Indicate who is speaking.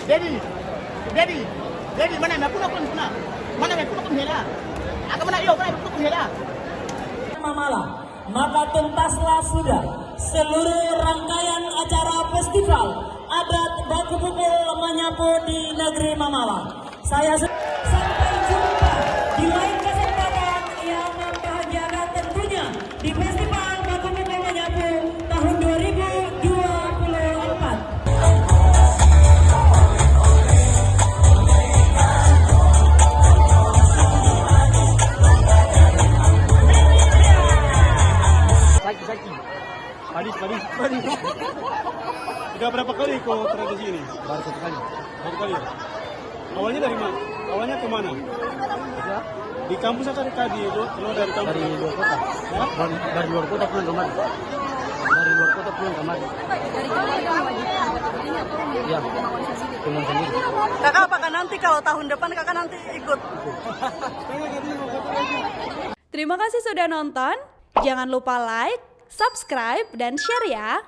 Speaker 1: Dedi, Dedi, Dedi, mana yang pun sana? Mana yang pun hela? Agak mana yo, mana yang pun hela?
Speaker 2: Mamala, maka tuntaslah sudah seluruh rangkaian acara festival adat baku pukul menyapu di negeri Mamala. Sampai jumpa di lain kesempatan yang membahagiakan tentunya di Festival Baku Pukul Menyapu tahun 2024.
Speaker 1: Saki. Padis. Sudah berapa kali kau tradisi ini? Baru satu kali. Satu kali ya? Awalnya dari mana? Awalnya ke mana? Di kampus atau di luar dari kampus? Dari luar kota. Ya? Dari luar kota pulang kemari. Ya, pulang sendiri.
Speaker 3: Kakak apakah nanti kalau tahun depan kakak nanti ikut? Terima kasih sudah nonton. Jangan lupa like, subscribe, dan share ya.